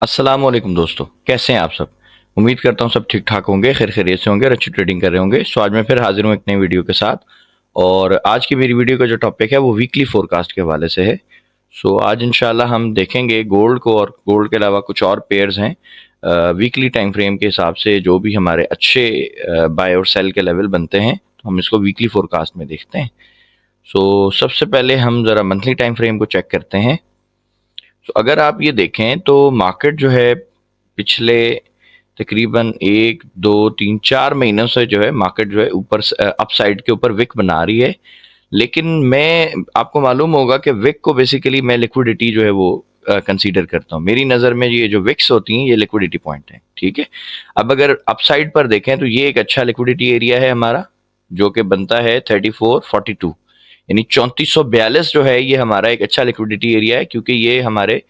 अस्सलाम वालेकुम दोस्तों, कैसे हैं आप सब। उम्मीद करता हूँ सब ठीक ठाक होंगे, खैर खैरियत से होंगे और अच्छी ट्रेडिंग कर रहे होंगे। सो आज मैं फिर हाजिर हूँ एक नई वीडियो के साथ। और आज की मेरी वीडियो का जो टॉपिक है वो वीकली फोरकास्ट के हवाले से है। सो आज इंशाल्लाह हम देखेंगे गोल्ड को, और गोल्ड के अलावा कुछ और पेयर्स हैं वीकली टाइम फ्रेम के हिसाब से जो भी हमारे अच्छे बाय और सेल के लेवल बनते हैं, तो हम इसको वीकली फोरकास्ट में देखते हैं। सो सबसे पहले हम ज़रा मंथली टाइम फ्रेम को चेक करते हैं। तो अगर आप ये देखें तो मार्केट जो है पिछले तकरीबन 1 2 3 4 महीनों से जो है मार्केट जो है ऊपर अपसाइड के ऊपर विक बना रही है। लेकिन मैं आपको मालूम होगा कि विक को बेसिकली मैं लिक्विडिटी जो है वो कंसीडर करता हूँ। मेरी नज़र में ये जो विक्स होती हैं ये लिक्विडिटी पॉइंट है, ठीक है। अब अगर अपसाइड पर देखें तो ये एक अच्छा लिक्विडिटी एरिया है हमारा, जो कि बनता है 3442, यानी 3442 जो है ये हमारा एक अच्छा लिक्विडिटी एरिया है, क्योंकि ये हमारे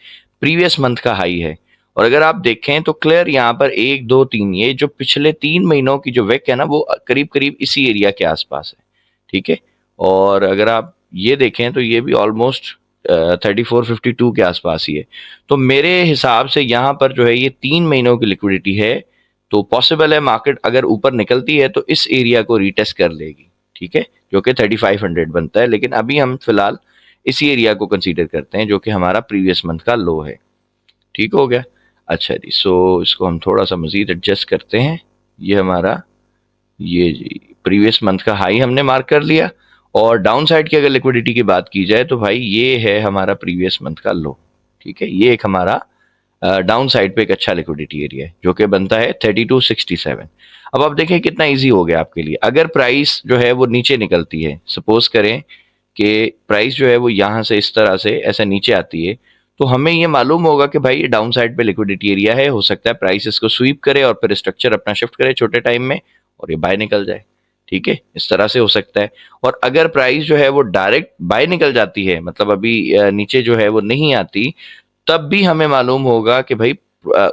प्रीवियस मंथ का हाई है। और अगर आप देखें तो क्लियर यहाँ पर 1 2 3 ये जो पिछले 3 महीनों की जो विक है ना वो करीब करीब इसी एरिया के आसपास है, ठीक है। और अगर आप ये देखें तो ये भी ऑलमोस्ट 3452 के आसपास ही है। तो मेरे हिसाब से यहाँ पर जो है ये 3 महीनों की लिक्विडिटी है। तो पॉसिबल है मार्केट अगर ऊपर निकलती है तो इस एरिया को रीटेस्ट कर लेगी, ठीक है, जो कि 3500 बनता है। लेकिन अभी हम फिलहाल इसी एरिया को कंसीडर करते हैं जो कि हमारा प्रीवियस मंथ का लो है। ठीक हो गया। अच्छा जी, सो इसको हम थोड़ा सा मजीद एडजस्ट करते हैं। ये हमारा ये जी प्रीवियस मंथ का हाई हमने मार्क कर लिया। और डाउन साइड की अगर लिक्विडिटी की बात की जाए तो भाई ये है हमारा प्रीवियस मंथ का लो, ठीक है। ये एक हमारा डाउन साइड पे एक अच्छा लिक्विडिटी एरिया है जो कि बनता है 3267। अब आप देखें कितना इजी हो गया आपके लिए। अगर प्राइस जो है वो नीचे निकलती है, सपोज करें कि प्राइस जो है वो यहाँ से इस तरह से ऐसे नीचे आती है, तो हमें ये मालूम होगा कि भाई ये डाउन साइड पे लिक्विडिटी एरिया है। हो सकता है प्राइस इसको स्वीप करे और फिर स्ट्रक्चर अपना शिफ्ट करे छोटे टाइम में और ये बाय निकल जाए, ठीक है। इस तरह से हो सकता है। और अगर प्राइस जो है वो डायरेक्ट बाय निकल जाती है, मतलब अभी नीचे जो है वो नहीं आती, तब भी हमें मालूम होगा कि भाई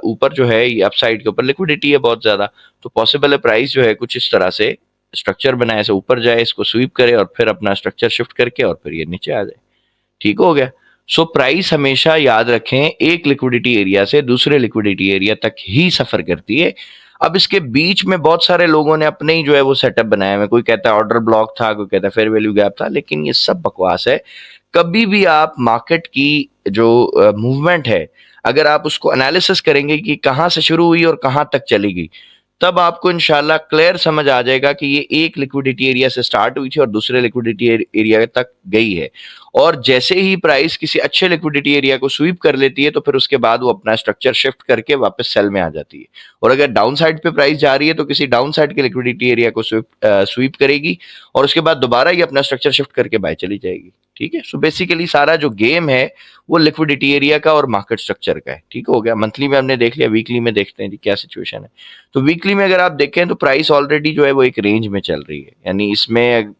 ऊपर जो है ये अपसाइड के ऊपर लिक्विडिटी है बहुत ज्यादा। तो पॉसिबल है प्राइस जो है कुछ इस तरह से स्ट्रक्चर बनाए, ऐसे ऊपर जाए, इसको स्वीप करे और फिर अपना स्ट्रक्चर शिफ्ट करके और फिर ये नीचे आ जाए। ठीक हो गया। सो प्राइस हमेशा याद रखें एक लिक्विडिटी एरिया से दूसरे लिक्विडिटी एरिया तक ही सफर करती है। अब इसके बीच में बहुत सारे लोगों ने अपने ही जो है वो सेटअप बनाया है। कोई कहता है ऑर्डर ब्लॉक था, कोई कहता है फेयर वैल्यू गैप था, लेकिन ये सब बकवास है। कभी भी आप मार्केट की जो मूवमेंट है, अगर आप उसको एनालिसिस करेंगे कि कहाँ से शुरू हुई और कहाँ तक चली गई, तब आपको इंशाल्लाह क्लियर समझ आ जाएगा कि ये एक लिक्विडिटी एरिया से स्टार्ट हुई थी और दूसरे लिक्विडिटी एरिया तक गई है। और जैसे ही प्राइस किसी अच्छे लिक्विडिटी एरिया को स्वीप कर लेती है तो फिर उसके बाद वो अपना स्ट्रक्चर शिफ्ट करके वापस सेल में आ जाती है। और अगर डाउन साइड पे प्राइस जा रही है तो किसी डाउन साइड के लिक्विडिटी एरिया को स्वीप करेगी और उसके बाद दोबारा ये अपना स्ट्रक्चर शिफ्ट करके बाय चली जाएगी, ठीक है। सो बेसिकली सारा जो गेम है वो लिक्विडिटी एरिया का और मार्केट स्ट्रक्चर का है। ठीक हो गया। मंथली में हमने देख लिया, वीकली में देखते हैं जी क्या सिचुएशन है। तो वीकली में अगर आप देखें तो प्राइस ऑलरेडी जो है वो एक रेंज में चल रही है, यानी इसमें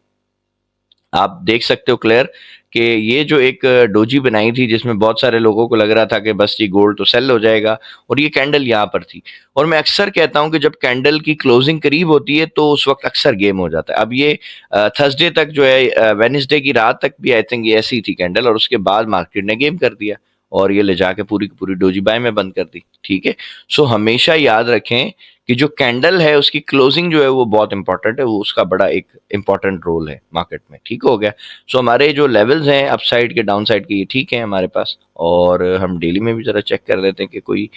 आप देख सकते हो क्लियर कि ये जो एक डोजी बनाई थी जिसमें बहुत सारे लोगों को लग रहा था कि बस ये गोल्ड तो सेल हो जाएगा, और ये कैंडल यहाँ पर थी। और मैं अक्सर कहता हूं कि जब कैंडल की क्लोजिंग करीब होती है तो उस वक्त अक्सर गेम हो जाता है। अब ये थर्सडे तक जो है, वेडनेसडे की रात तक भी आई थिंक ये ऐसी थी कैंडल, और उसके बाद मार्केट ने गेम कर दिया और ये ले जाके पूरी की पूरी डोजी बाय में बंद कर दी, ठीक है। सो हमेशा याद रखें कि जो कैंडल है उसकी क्लोजिंग जो है वो बहुत इंपॉर्टेंट है, वो उसका बड़ा एक इंपॉर्टेंट रोल है मार्केट में। ठीक हो गया। सो हमारे जो लेवल्स हैं अप साइड के डाउन साइड के ये ठीक है हमारे पास। और हम डेली में भी जरा चेक कर लेते हैं कि कोई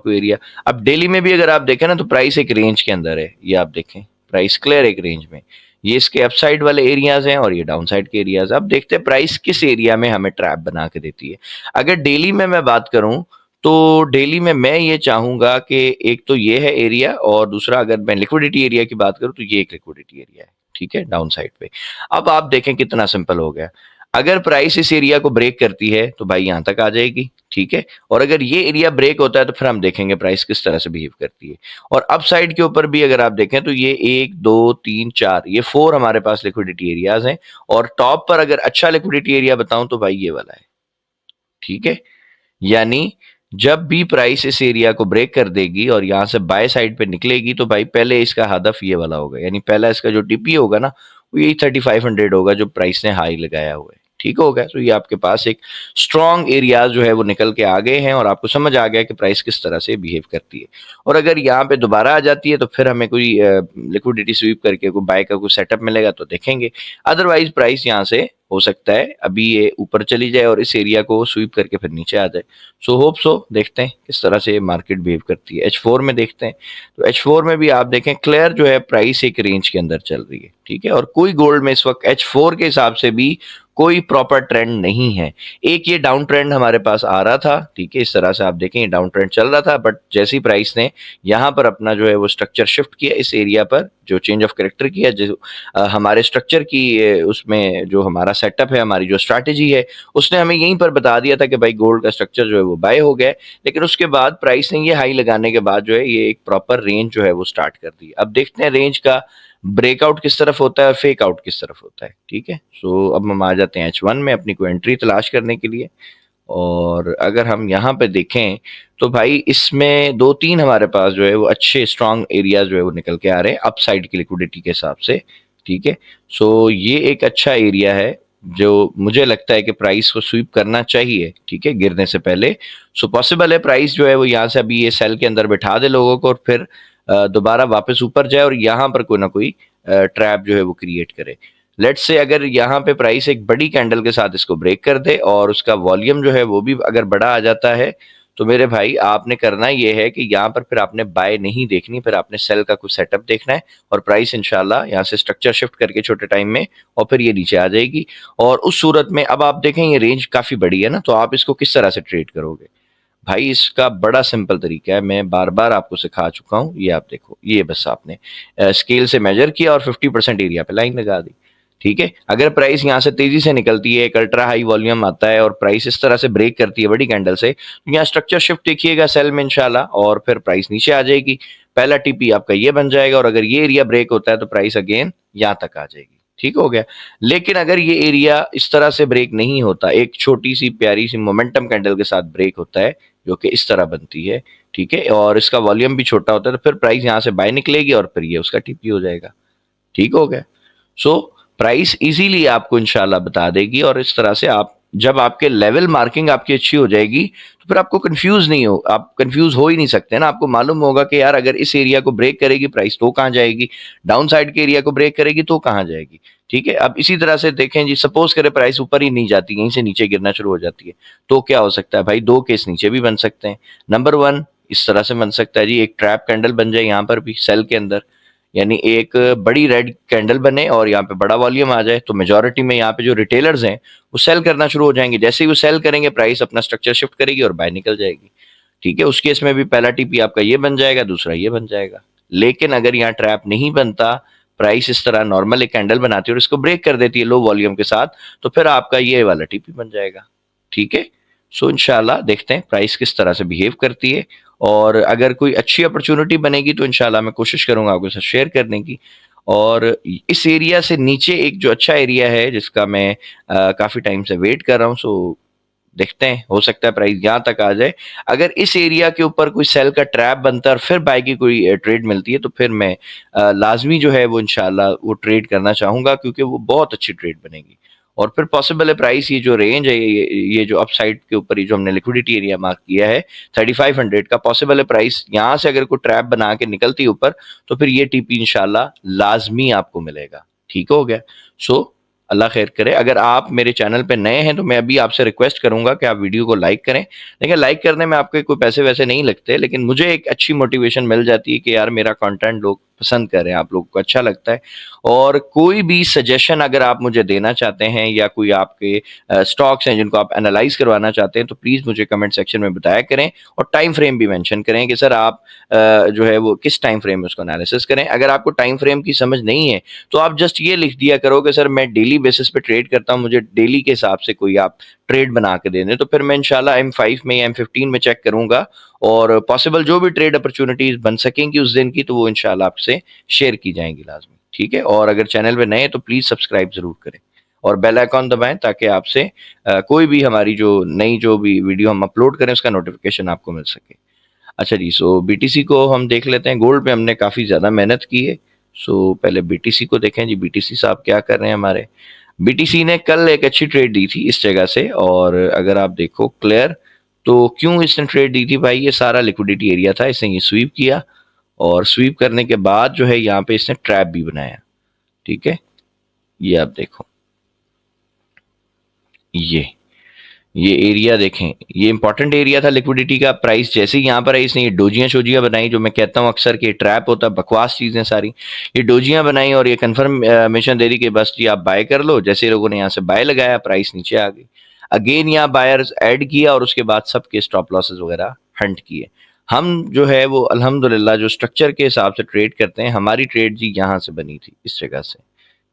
एरिया। अब डेली में भी अगर आप देखें ना तो प्राइस एक रेंज के अंदर है, ये आप देखें प्राइस क्लियर एक रेंज में। ये इसके अपसाइड वाले एरियाज हैं और ये डाउन साइड के एरियाज। अब देखते हैं प्राइस किस एरिया में हमें ट्रैप बना के देती है। अगर डेली में मैं बात करूं तो डेली में मैं ये चाहूंगा कि एक तो ये है एरिया, और दूसरा अगर मैं लिक्विडिटी एरिया की बात करूं तो ये एक लिक्विडिटी एरिया है, ठीक है, डाउन साइड पे। अब आप देखें कितना सिंपल हो गया। अगर प्राइस इस एरिया को ब्रेक करती है तो भाई यहां तक आ जाएगी, ठीक है। और अगर ये एरिया ब्रेक होता है तो फिर हम देखेंगे प्राइस किस तरह से बिहेव करती है। और अप साइड के ऊपर भी अगर आप देखें तो ये 1 2 3 4 ये 4 हमारे पास लिक्विडिटी एरियाज हैं। और टॉप पर अगर अच्छा लिक्विडिटी एरिया बताऊं तो भाई ये वाला है, ठीक है। यानी जब भी प्राइस इस एरिया को ब्रेक कर देगी और यहां से बाय साइड पे निकलेगी तो भाई पहले इसका हदफ ये वाला होगा, यानी पहला इसका जो टीपी होगा ना वो यही 3500 होगा जो प्राइस ने हाई लगाया हुआ है, ठीक हो गया। तो ये आपके पास एक स्ट्रॉन्ग एरियाज जो है वो निकल के आ गए हैं और आपको समझ आ गया कि प्राइस किस तरह से बिहेव करती है। और अगर यहाँ पे दोबारा आ जाती है तो फिर हमें कोई लिक्विडिटी स्वीप करके कोई बाय का कोई सेटअप मिलेगा तो देखेंगे। अदरवाइज प्राइस यहाँ से हो सकता है अभी ये ऊपर चली जाए और इस एरिया को स्वीप करके फिर नीचे आ जाए। सो होप सो, देखते हैं किस तरह से मार्केट बिहेव करती है। H4 में देखते हैं, तो H4 में भी आप देखें क्लियर जो है प्राइस एक रेंज के अंदर चल रही है, ठीक है। और कोई गोल्ड में इस वक्त H4 के हिसाब से भी कोई प्रॉपर ट्रेंड नहीं है। एक ये डाउन ट्रेंड हमारे पास आ रहा था, ठीक है, इस तरह से आप देखें ये डाउन ट्रेंड चल रहा था, बट जैसे ही प्राइस ने यहाँ पर अपना जो है वो स्ट्रक्चर शिफ्ट किया इस एरिया पर, जो चेंज ऑफ कैरेक्टर किया, जो हमारे स्ट्रक्चर की उसमें जो हमारा सेटअप है, हमारी जो स्ट्रैटेजी है, उसने हमें यहीं पर बता दिया था कि भाई गोल्ड का स्ट्रक्चर जो है वो बाय हो गया है। लेकिन उसके बाद प्राइस ने ये हाई लगाने के बाद जो है ये एक प्रॉपर रेंज जो है वो स्टार्ट कर दी। अब देखते हैं रेंज का ब्रेकआउट किस तरफ होता है, फेक आउट किस तरफ होता है, ठीक है। सो अब हम आ जाते हैं H1 में अपनी कोई एंट्री तलाश करने के लिए। और अगर हम यहाँ पे देखें तो भाई इसमें दो तीन हमारे पास जो है वो अच्छे स्ट्रांग एरिया जो है वो निकल के आ रहे हैं अपसाइड की लिक्विडिटी के हिसाब से, ठीक है। सो ये एक अच्छा एरिया है जो मुझे लगता है कि प्राइस को स्वीप करना चाहिए, ठीक है, गिरने से पहले। सो पॉसिबल है प्राइस जो है वो यहाँ से अभी ये सेल के अंदर बैठा दे लोगों को और फिर दोबारा वापस ऊपर जाए और यहाँ पर कोई ना कोई ट्रैप जो है वो क्रिएट करे। लेट्स से अगर यहाँ पे प्राइस एक बड़ी कैंडल के साथ इसको ब्रेक कर दे और उसका वॉल्यूम जो है वो भी अगर बड़ा आ जाता है, तो मेरे भाई आपने करना ये है कि यहाँ पर फिर आपने बाय नहीं देखनी, फिर आपने सेल का कुछ सेटअप देखना है और प्राइस इंशाल्लाह यहाँ से स्ट्रक्चर शिफ्ट करके छोटे टाइम में और फिर ये नीचे आ जाएगी। और उस सूरत में अब आप देखें ये रेंज काफी बड़ी है ना, तो आप इसको किस तरह से ट्रेड करोगे भाई? इसका बड़ा सिंपल तरीका है, मैं बार बार आपको सिखा चुका हूँ। ये आप देखो, ये बस आपने स्केल से मेजर किया और 50% एरिया पे लाइन लगा दी, ठीक है। अगर प्राइस यहाँ से तेजी से निकलती है, एक अल्ट्रा हाई वॉल्यूम आता है और प्राइस इस तरह से ब्रेक करती है बड़ी कैंडल से, तो यहाँ स्ट्रक्चर शिफ्ट देखिएगा सेल में इंशाल्लाह और फिर प्राइस नीचे आ जाएगी। पहला टीपी आपका ये बन जाएगा और अगर ये एरिया ब्रेक होता है तो प्राइस अगेन यहाँ तक आ जाएगी, ठीक हो गया। लेकिन अगर ये एरिया इस तरह से ब्रेक नहीं होता, एक छोटी सी प्यारी सी मोमेंटम कैंडल के साथ ब्रेक होता है जो कि इस तरह बनती है, ठीक है, और इसका वॉल्यूम भी छोटा होता है, तो फिर प्राइस यहाँ से बाय निकलेगी और फिर ये उसका टीपी हो जाएगा, ठीक हो गया। सो प्राइस इजीली आपको इंशाल्लाह बता देगी और इस तरह से आप जब आपके लेवल मार्किंग आपकी अच्छी हो जाएगी तो फिर आपको कंफ्यूज नहीं हो, आप कंफ्यूज हो ही नहीं सकते ना। आपको मालूम होगा कि यार अगर इस एरिया को ब्रेक करेगी प्राइस तो कहाँ जाएगी, डाउन साइड के एरिया को ब्रेक करेगी तो कहाँ जाएगी, ठीक है। अब इसी तरह से देखें जी, सपोज करें प्राइस ऊपर ही नहीं जाती, यहीं से नीचे गिरना शुरू हो जाती है, तो क्या हो सकता है भाई? दो केस नीचे भी बन सकते हैं। नंबर वन, इस तरह से बन सकता है जी, एक ट्रैप कैंडल बन जाए यहाँ पर भी सेल के अंदर, यानी एक बड़ी रेड कैंडल बने और यहाँ पे बड़ा वॉल्यूम आ जाए, तो मेजॉरिटी में यहाँ पे जो रिटेलर्स हैं वो सेल करना शुरू हो जाएंगे। जैसे ही वो सेल करेंगे प्राइस अपना स्ट्रक्चर शिफ्ट करेगी और बाय निकल जाएगी, ठीक है। उस केस में भी पहला टीपी आपका ये बन जाएगा, दूसरा ये बन जाएगा। लेकिन अगर यहाँ ट्रैप नहीं बनता, प्राइस इस तरह नॉर्मल एक कैंडल बनाती है और इसको ब्रेक कर देती है लो वॉल्यूम के साथ, तो फिर आपका ये वाला टीपी बन जाएगा, ठीक है। सो इंशाल्लाह देखते हैं प्राइस किस तरह से बिहेव करती है और अगर कोई अच्छी अपॉर्चुनिटी बनेगी तो इंशाल्लाह मैं कोशिश करूंगा आपके साथ शेयर करने की। और इस एरिया से नीचे एक जो अच्छा एरिया है जिसका मैं काफी टाइम से वेट कर रहा हूँ, सो देखते हैं, हो सकता है प्राइस यहाँ तक आ जाए। अगर इस एरिया के ऊपर कोई सेल का ट्रैप बनता है और फिर बाय की कोई ट्रेड मिलती है तो फिर मैं लाजमी जो है वो इंशाल्लाह वो ट्रेड करना चाहूंगा, क्योंकि वो बहुत अच्छी ट्रेड बनेगी। और फिर पॉसिबल है प्राइस ये जो रेंज है, ये जो अपसाइड के ऊपर ये जो हमने लिक्विडिटी एरिया मार्क किया है 3500 का, पॉसिबल है प्राइस यहाँ से अगर कोई ट्रैप बना के निकलती है ऊपर तो फिर ये टीपी इंशाल्लाह लाजमी आपको मिलेगा, ठीक हो गया। सो अल्लाह खैर करे। अगर आप मेरे चैनल पे नए हैं तो मैं अभी आपसे रिक्वेस्ट करूंगा कि आप वीडियो को लाइक करें। देखिए लाइक करने में आपके कोई पैसे वैसे नहीं लगते, लेकिन मुझे एक अच्छी मोटिवेशन मिल जाती है कि यार मेरा कंटेंट लोग पसंद करें, आप लोगों को अच्छा लगता है। और कोई भी सजेशन अगर आप मुझे देना चाहते हैं या कोई आपके स्टॉक्स हैं जिनको आप एनालाइज करवाना चाहते हैं तो प्लीज़ मुझे कमेंट सेक्शन में बताया करें और टाइम फ्रेम भी मेंशन करें कि सर आप जो है वो किस टाइम फ्रेम में उसको एनालिसिस करें। अगर आपको टाइम फ्रेम की समझ नहीं है तो आप जस्ट ये लिख दिया करो कि सर मैं डेली बेसिस पे ट्रेड करता हूँ, मुझे डेली के हिसाब से कोई आप ट्रेड बना के दे दें, तो फिर मैं इंशाल्लाह M5 में या M15 में चेक करूंगा और पॉसिबल जो भी ट्रेड अपॉर्चुनिटीज बन सकेंगी उस दिन की तो वो इंशाल्लाह आपसे शेयर की जाएंगी लाजमी, ठीक है। और अगर चैनल पे नए हैं तो प्लीज सब्सक्राइब जरूर करें और बेल आइकॉन दबाएं ताकि आपसे कोई भी हमारी जो नई जो भी वीडियो हम अपलोड करें उसका नोटिफिकेशन आपको मिल सके। अच्छा जी, सो बीटीसी को हम देख लेते हैं। गोल्ड पे हमने काफ़ी ज़्यादा मेहनत की है, सो पहले बीटीसी को देखें जी, बीटीसी साहब क्या कर रहे हैं हमारे। बीटीसी ने कल एक अच्छी ट्रेड दी थी इस जगह से, और अगर आप देखो क्लियर, तो क्यों इसने ट्रेड दी थी भाई, ये सारा लिक्विडिटी एरिया था, इसने ये स्वीप किया, और स्वीप करने के बाद जो है यहाँ पे इसने ट्रैप भी बनाया। ठीक है, ये आप देखो, ये एरिया देखें, ये इंपॉर्टेंट एरिया था लिक्विडिटी का। प्राइस जैसे ही यहाँ पर आई, इसने ये डोजियां शोजियां बनाई, जो मैं कहता हूँ अक्सर कि ट्रैप होता है, बकवास चीजें सारी। ये डोजियां बनाई और ये कंफर्मेशन दे दी कि बस जी आप बाय कर लो। जैसे लोगों ने यहाँ से बाय लगाया, प्राइस नीचे आ गई। अगेन यहाँ बायर्स ऐड किया और उसके बाद सबके स्टॉप लॉसेस वगैरह हंट किए। हम जो है वो अल्हम्दुलिल्लाह जो स्ट्रक्चर के हिसाब से ट्रेड करते हैं, हमारी ट्रेड जी यहाँ से बनी थी, इस जगह से।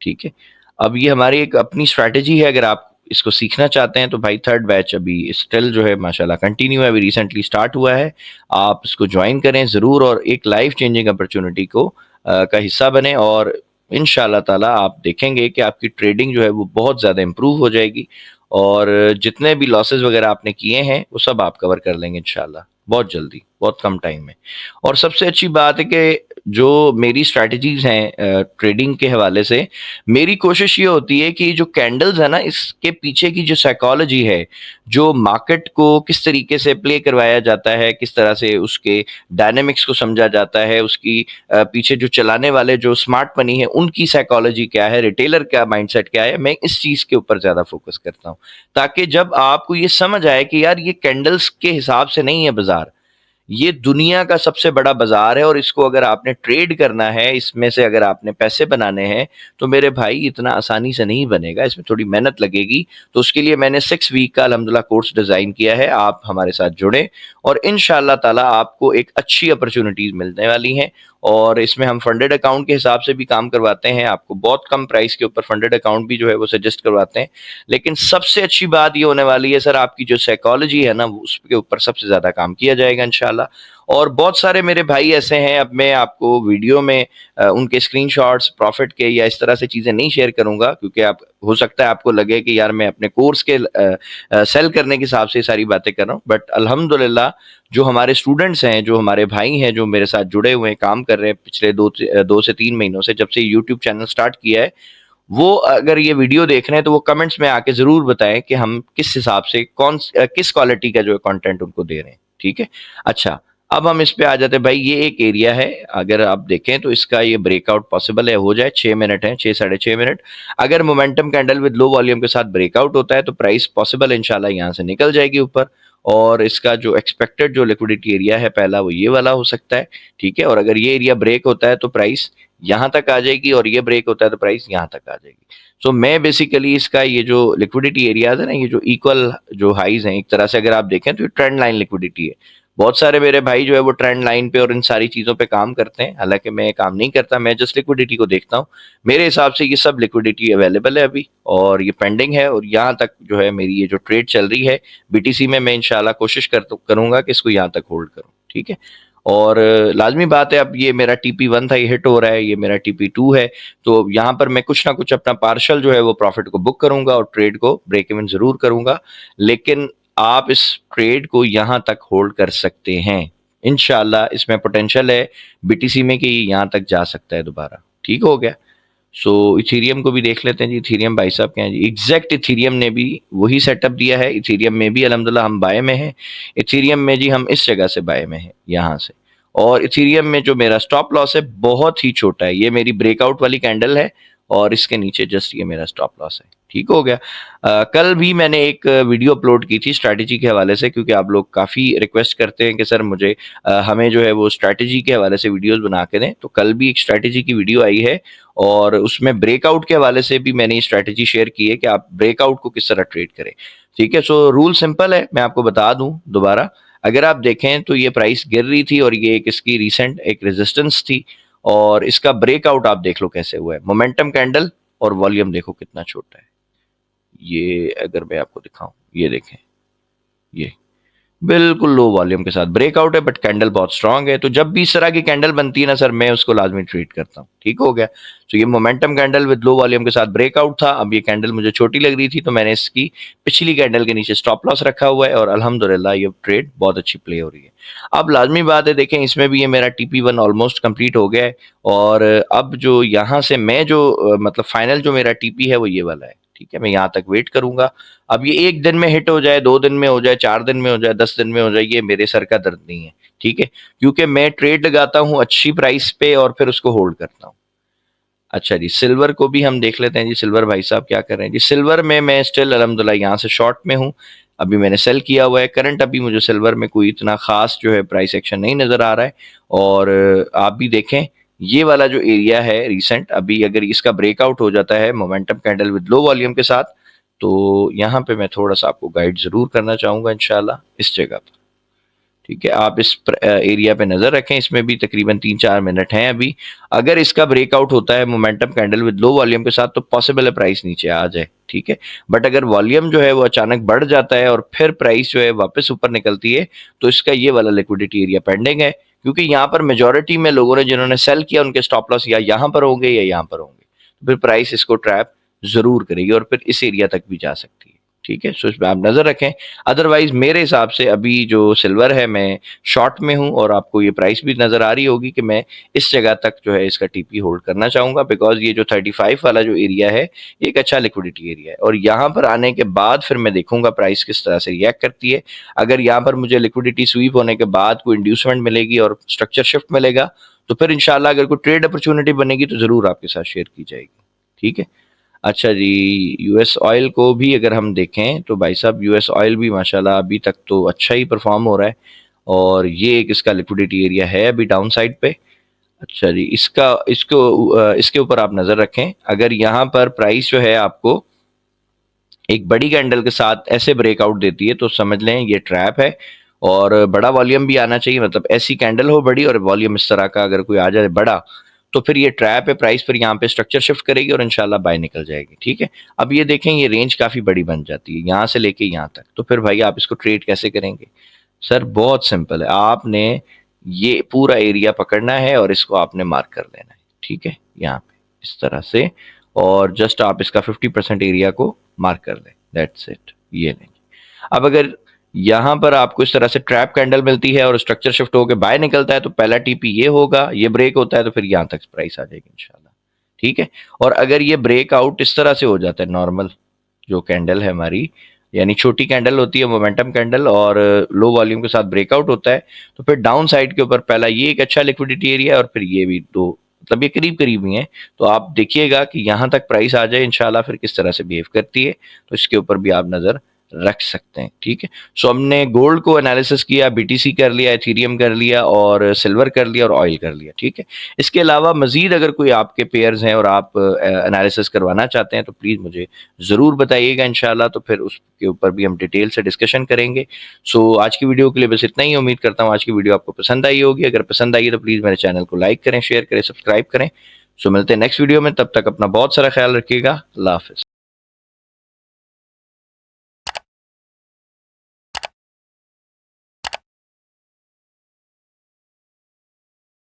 ठीक है, अब ये हमारी एक अपनी स्ट्रैटेजी है। अगर आप इसको सीखना चाहते हैं तो भाई थर्ड बैच अभी स्टिल जो है माशाल्लाह कंटिन्यू है, अभी रिसेंटली स्टार्ट हुआ है। आप इसको ज्वाइन करें ज़रूर और एक लाइफ चेंजिंग अपॉर्चुनिटी को का हिस्सा बने, और इंशाल्लाह ताला आप देखेंगे कि आपकी ट्रेडिंग जो है वो बहुत ज़्यादा इम्प्रूव हो जाएगी, और जितने भी लॉसेस वगैरह आपने किए हैं वो सब आप कवर कर लेंगे इंशाल्लाह बहुत जल्दी, बहुत कम टाइम में। और सबसे अच्छी बात है कि जो मेरी स्ट्रैटेजीज हैं ट्रेडिंग के हवाले से, मेरी कोशिश ये होती है कि जो कैंडल्स है ना, इसके पीछे की जो साइकोलॉजी है, जो मार्केट को किस तरीके से प्ले करवाया जाता है, किस तरह से उसके डायनेमिक्स को समझा जाता है, उसकी पीछे जो चलाने वाले जो स्मार्ट मनी है उनकी साइकोलॉजी क्या है, रिटेलर का माइंडसेट क्या है, मैं इस चीज़ के ऊपर ज़्यादा फोकस करता हूँ, ताकि जब आपको ये समझ आए कि यार ये कैंडल्स के हिसाब से नहीं है बाजार, ये दुनिया का सबसे बड़ा बाजार है, और इसको अगर आपने ट्रेड करना है, इसमें से अगर आपने पैसे बनाने हैं, तो मेरे भाई इतना आसानी से नहीं बनेगा, इसमें थोड़ी मेहनत लगेगी। तो उसके लिए मैंने 6 वीक का अल्हम्दुलिल्लाह कोर्स डिज़ाइन किया है। आप हमारे साथ जुड़ें और इंशाअल्लाह ताला आपको एक अच्छी अपॉर्चुनिटीज़ मिलने वाली हैं। और इसमें हम फंडेड अकाउंट के हिसाब से भी काम करवाते हैं, आपको बहुत कम प्राइस के ऊपर फंडेड अकाउंट भी जो है वो सजेस्ट करवाते हैं। लेकिन सबसे अच्छी बात ये होने वाली है सर, आपकी जो साइकोलॉजी है ना, उसके ऊपर सबसे ज़्यादा काम किया जाएगा इंशाल्लाह। और बहुत सारे मेरे भाई ऐसे हैं, अब मैं आपको वीडियो में उनके स्क्रीनशॉट्स प्रॉफिट के या इस तरह से चीज़ें नहीं शेयर करूंगा, क्योंकि आप हो सकता है आपको लगे कि यार मैं अपने कोर्स के सेल करने के हिसाब से सारी बातें कर रहा हूँ। बट अल्हम्दुलिल्लाह जो हमारे स्टूडेंट्स हैं, जो हमारे भाई हैं, जो मेरे साथ जुड़े हुए हैं, काम कर रहे हैं पिछले 2 से 3 महीनों से, जब से यूट्यूब चैनल स्टार्ट किया है, वो अगर ये वीडियो देख रहे हैं तो वो कमेंट्स में आके ज़रूर बताएं कि हम किस हिसाब से किस क्वालिटी का जो है कंटेंट उनको दे रहे हैं। ठीक है, अच्छा, अब हम इस पे आ जाते हैं भाई। ये एक एरिया है, अगर आप देखें तो इसका ये ब्रेकआउट पॉसिबल है, हो जाए 6 मिनट है, 6 साढ़े 6 मिनट। अगर momentum candle with low volume के साथ ब्रेकआउट होता है तो प्राइस पॉसिबल है इंशाल्लाह यहाँ से निकल जाएगी ऊपर, और इसका जो एक्सपेक्टेड जो लिक्विडिटी एरिया है पहला, वो ये वाला हो सकता है। ठीक है, और अगर ये एरिया ब्रेक होता है तो प्राइस यहाँ तक आ जाएगी, और ये ब्रेक होता है तो प्राइस यहाँ तक आ जाएगी। सो मैं बेसिकली इसका ये जो लिक्विडिटी एरियाज है ना, ये जो इक्वल जो हाइज हैं, एक तरह से अगर आप देखें तो ये ट्रेंड लाइन लिक्विडिटी है। बहुत सारे मेरे भाई जो है वो ट्रेंड लाइन पे और इन सारी चीज़ों पे काम करते हैं, हालांकि मैं काम नहीं करता, मैं जस्ट लिक्विडिटी को देखता हूँ। मेरे हिसाब से ये सब लिक्विडिटी अवेलेबल है अभी, और ये पेंडिंग है, और यहाँ तक जो है मेरी ये जो ट्रेड चल रही है बीटीसी में, मैं इंशाल्लाह कोशिश करूंगा कि इसको यहाँ तक होल्ड करूँ। ठीक है, और लाजमी बात है, अब ये मेरा TP1 था, ये हिट हो रहा है, ये मेरा TP2 है, तो यहाँ पर मैं कुछ ना कुछ अपना पार्शल जो है वो प्रॉफिट को बुक करूंगा और ट्रेड को ब्रेक इवन जरूर करूंगा। लेकिन आप इस ट्रेड को यहाँ तक होल्ड कर सकते हैं इंशाल्लाह, इसमें पोटेंशियल है बीटीसी में कि यहाँ तक जा सकता है दोबारा। ठीक हो गया। सो इथीरियम को भी देख लेते हैं जी। इथीरियम भाई साहब क्या है जी, एग्जैक्ट इथीरियम ने भी वही सेटअप दिया है। इथीरियम में भी अल्हम्दुलिल्लाह हम बाय में हैं। इथीरियम में जी हम इस जगह से बाय में हैं, यहाँ से। और इथीरियम में जो मेरा स्टॉप लॉस है बहुत ही छोटा है, ये मेरी ब्रेकआउट वाली कैंडल है, और इसके नीचे जस्ट ये मेरा स्टॉप लॉस है। ठीक हो गया। कल भी मैंने एक वीडियो अपलोड की थी स्ट्रैटेजी के हवाले से, क्योंकि आप लोग काफ़ी रिक्वेस्ट करते हैं कि सर मुझे हमें जो है वो स्ट्रैटेजी के हवाले से वीडियोस बना के दें। तो कल भी एक स्ट्रैटेजी की वीडियो आई है, और उसमें ब्रेकआउट के हवाले से भी मैंने स्ट्रैटेजी शेयर की है कि आप ब्रेकआउट को किस तरह ट्रेड करें। ठीक है, सो रूल सिंपल है, मैं आपको बता दूं दोबारा। अगर आप देखें तो ये प्राइस गिर रही थी, और ये एक इसकी रिसेंट एक रेजिस्टेंस थी, और इसका ब्रेकआउट आप देख लो कैसे हुआ है। मोमेंटम कैंडल और वॉल्यूम देखो कितना छोटा है। ये अगर मैं आपको दिखाऊं, ये देखें, ये बिल्कुल लो वॉल्यूम के साथ ब्रेकआउट है, बट कैंडल बहुत स्ट्रांग है। तो जब भी इस तरह की कैंडल बनती है ना सर, मैं उसको लाजमी ट्रीट करता हूँ। ठीक हो गया। तो ये momentum candle with low volume के साथ ब्रेकआउट था। अब ये कैंडल मुझे छोटी लग रही थी, तो मैंने इसकी पिछली कैंडल के नीचे स्टॉप लॉस रखा हुआ है, और अल्हम्दुलिल्लाह ये ट्रेड बहुत अच्छी प्ले हो रही है। अब लाजमी बात है, देखें इसमें भी ये मेरा TP1 ऑलमोस्ट कंप्लीट हो गया है, और अब जो यहाँ से मैं जो मतलब फाइनल जो मेरा TP है वो ये वाला है। ठीक है, मैं यहाँ तक वेट करूंगा। अब ये 1 दिन में हिट हो जाए, 2 दिन में हो जाए, 4 दिन में हो जाए, 10 दिन में हो जाए, ये मेरे सर का दर्द नहीं है। ठीक है, क्योंकि मैं ट्रेड लगाता हूँ अच्छी प्राइस पे और फिर उसको होल्ड करता हूँ। अच्छा जी, सिल्वर को भी हम देख लेते हैं जी। सिल्वर भाई साहब क्या कर रहे हैं जी। सिल्वर में मैं स्टिल अल्हम्दुलिल्लाह यहाँ से शॉर्ट में हूँ। अभी मैंने सेल किया हुआ है। करंट अभी मुझे सिल्वर में कोई इतना खास जो है प्राइस एक्शन नहीं नजर आ रहा है। और आप भी देखें, ये वाला जो एरिया है रिसेंट, अभी अगर इसका ब्रेकआउट हो जाता है momentum candle with low volume के साथ, तो यहाँ पे मैं थोड़ा सा आपको गाइड जरूर करना चाहूंगा इंशाल्लाह इस जगह पर। ठीक है, आप इस एरिया पे नजर रखें। इसमें भी तकरीबन 3-4 मिनट हैं अभी। अगर इसका ब्रेकआउट होता है momentum candle with low volume के साथ, तो पॉसिबल है प्राइस नीचे आ जाए। ठीक है, बट अगर वॉल्यूम जो है वो अचानक बढ़ जाता है और फिर प्राइस जो है वापस ऊपर निकलती है, तो इसका ये वाला लिक्विडिटी एरिया पेंडिंग है। क्योंकि यहाँ पर मेजोरिटी में लोगों ने जिन्होंने सेल किया, उनके स्टॉप लॉस या यहाँ पर होंगे या यहाँ पर होंगे, तो फिर प्राइस इसको ट्रैप जरूर करेगी और फिर इस एरिया तक भी जा सकती है। ठीक है, सो इस पर आप नजर रखें। अदरवाइज मेरे हिसाब से अभी जो सिल्वर है, मैं शॉर्ट में हूं और आपको ये प्राइस भी नजर आ रही होगी कि मैं इस जगह तक जो है इसका टीपी होल्ड करना चाहूंगा, बिकॉज ये जो 35 वाला जो एरिया है, ये एक अच्छा लिक्विडिटी एरिया है। और यहाँ पर आने के बाद फिर मैं देखूंगा प्राइस किस तरह से रिएक्ट करती है। अगर यहाँ पर मुझे लिक्विडिटी स्वीप होने के बाद कोई इंड्यूसमेंट मिलेगी और स्ट्रक्चर शिफ्ट मिलेगा, तो फिर इंशाल्लाह अगर कोई ट्रेड अपॉर्चुनिटी बनेगी तो जरूर आपके साथ शेयर की जाएगी। ठीक है। अच्छा जी, यूएस ऑयल को भी अगर हम देखें तो भाई साहब यूएस ऑयल भी माशाल्लाह अभी तक तो अच्छा ही परफॉर्म हो रहा है। और ये एक इसका लिक्विडिटी एरिया है अभी डाउन साइड पे। अच्छा जी, इसके ऊपर आप नज़र रखें। अगर यहाँ पर प्राइस जो है आपको एक बड़ी कैंडल के साथ ऐसे ब्रेकआउट देती है, तो समझ लें ये ट्रैप है। और बड़ा वॉल्यूम भी आना चाहिए, मतलब ऐसी कैंडल हो बड़ी और वॉल्यूम इस तरह का अगर कोई आ जाए बड़ा, तो फिर ये ट्रैप है। प्राइस पर यहाँ पे स्ट्रक्चर शिफ्ट करेगी और इंशाल्लाह बाय निकल जाएगी। ठीक है, अब ये देखें, ये रेंज काफ़ी बड़ी बन जाती है यहाँ से लेके यहाँ तक। तो फिर भाई आप इसको ट्रेड कैसे करेंगे? सर बहुत सिंपल है, आपने ये पूरा एरिया पकड़ना है और इसको आपने मार्क कर लेना है। ठीक है, यहाँ पे इस तरह से, और जस्ट आप इसका 50% एरिया को मार्क कर लें। दैट्स इट, ये लेंगे। अब अगर यहाँ पर आपको इस तरह से ट्रैप कैंडल मिलती है और स्ट्रक्चर शिफ्ट होकर बाय निकलता है, तो पहला टीपी ये होगा, ये ब्रेक होता है तो फिर यहाँ तक प्राइस आ जाएगी इंशाल्लाह। ठीक है, और अगर ये ब्रेकआउट इस तरह से हो जाता है, नॉर्मल जो कैंडल है हमारी, यानी छोटी कैंडल होती है मोमेंटम कैंडल, और लो वॉल्यूम के साथ ब्रेकआउट होता है, तो फिर डाउन साइड के ऊपर पहला ये एक अच्छा लिक्विडिटी एरिया है और फिर ये भी दो, मतलब ये करीब करीब ही है। तो आप देखिएगा कि यहाँ तक प्राइस आ जाए इंशाल्लाह, फिर किस तरह से बिहेव करती है, तो इसके ऊपर भी आप नज़र रख सकते हैं। ठीक है, सो हमने गोल्ड को एनालिसिस किया, बीटीसी कर लिया, एथीरियम कर लिया, और सिल्वर कर लिया, और ऑयल कर लिया। ठीक है, इसके अलावा मजीद अगर कोई आपके पेयर्स हैं और आप एनालिसिस करवाना चाहते हैं, तो प्लीज़ मुझे ज़रूर बताइएगा इंशाल्लाह, तो फिर उसके ऊपर भी हम डिटेल से डिस्कशन करेंगे। सो आज की वीडियो के लिए बस इतना ही। उम्मीद करता हूँ आज की वीडियो आपको पसंद आई होगी। अगर पसंद आई है तो प्लीज़ मेरे चैनल को लाइक करें, शेयर करें, सब्सक्राइब करें। सो मिलते हैं नेक्स्ट वीडियो में, तब तक अपना बहुत सारा ख्याल रखिएगा। अल्लाह हाफिज़।